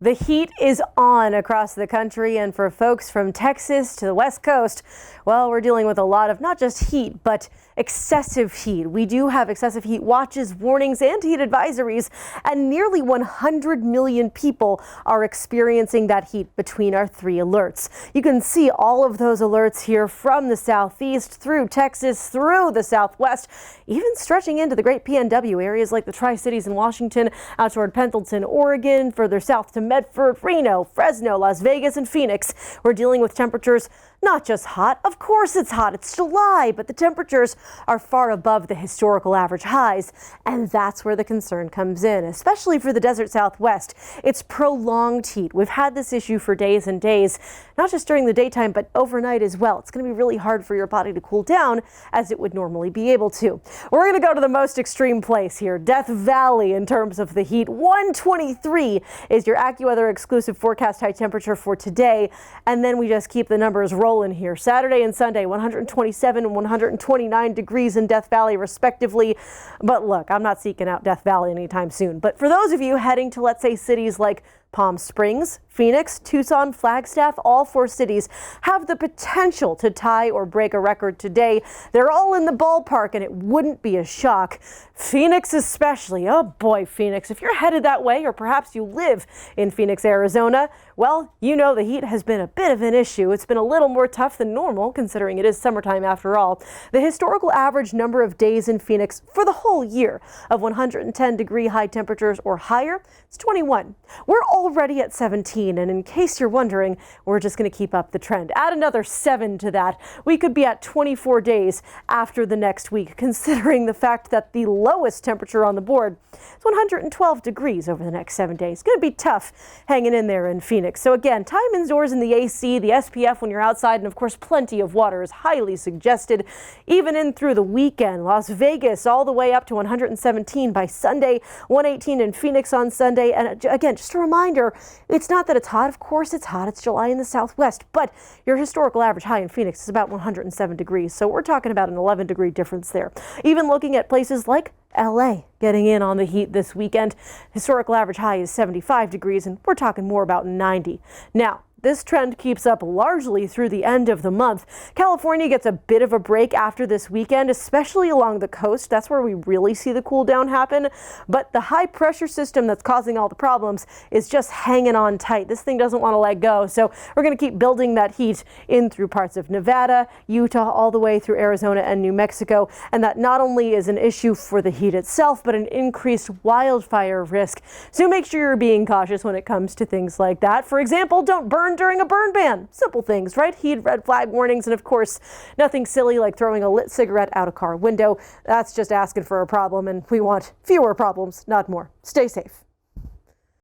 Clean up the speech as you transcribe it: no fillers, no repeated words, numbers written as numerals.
The heat is on across the country, and for folks from Texas to the West Coast, well, we're dealing with a lot of not just heat, but excessive heat. We do have excessive heat watches, warnings, and heat advisories, and nearly 100 million people are experiencing that heat between our three alerts. You can see all of those alerts here from the southeast through Texas, through the southwest, even stretching into the great PNW areas like the Tri-Cities in Washington, out toward Pendleton, Oregon, further south to Medford, Reno, Fresno, Las Vegas, and Phoenix. We're dealing with temperatures not just hot. Of course it's hot. It's July, but the temperatures are far above the historical average highs. And that's where the concern comes in, especially for the desert Southwest. It's prolonged heat. We've had this issue for days and days, not just during the daytime, but overnight as well. It's going to be really hard for your body to cool down as it would normally be able to. We're going to go to the most extreme place here, Death Valley, in terms of the heat. 123 is your AccuWeather exclusive forecast high temperature for today. And then we just keep the numbers rolling here. Saturday and Sunday, 127 and 129 degrees in Death Valley respectively. But look, I'm not seeking out Death Valley anytime soon. But for those of you heading to, let's say, cities like Palm Springs, Phoenix, Tucson, Flagstaff, all four cities have the potential to tie or break a record today. They're all in the ballpark, and it wouldn't be a shock. Phoenix especially. Oh boy, Phoenix. If you're headed that way, or perhaps you live in Phoenix, Arizona, well, you know the heat has been a bit of an issue. It's been a little more tough than normal, considering it is summertime after all. The historical average number of days in Phoenix for the whole year of 110-degree high temperatures or higher is 21. We're already at 17, and in case you're wondering, we're just going to keep up the trend. Add another 7 to that. We could be at 24 days after the next week, considering the fact that the lowest temperature on the board is 112 degrees over the next 7 days. It's going to be tough hanging in there in Phoenix. So again, time indoors in the AC, the SPF when you're outside, and of course plenty of water is highly suggested. Even in through the weekend, Las Vegas all the way up to 117 by Sunday, 118 in Phoenix on Sunday. And again, just a reminder, it's not that it's hot. Of course it's hot. It's July in the southwest, but your historical average high in Phoenix is about 107 degrees. So we're talking about an 11-degree difference there. Even looking at places like LA getting in on the heat this weekend. Historical average high is 75 degrees, and we're talking more about 90. Now, this trend keeps up largely through the end of the month. California gets a bit of a break after this weekend, especially along the coast. That's where we really see the cool down happen. But the high pressure system that's causing all the problems is just hanging on tight. This thing doesn't want to let go. So we're going to keep building that heat in through parts of Nevada, Utah, all the way through Arizona and New Mexico. And that not only is an issue for the heat itself, but an increased wildfire risk. So make sure you're being cautious when it comes to things like that. For example, don't burn during a burn ban. Simple things, right? Heat red flag warnings, and of course, nothing silly like throwing a lit cigarette out a car window. That's just asking for a problem, and we want fewer problems, not more. Stay safe.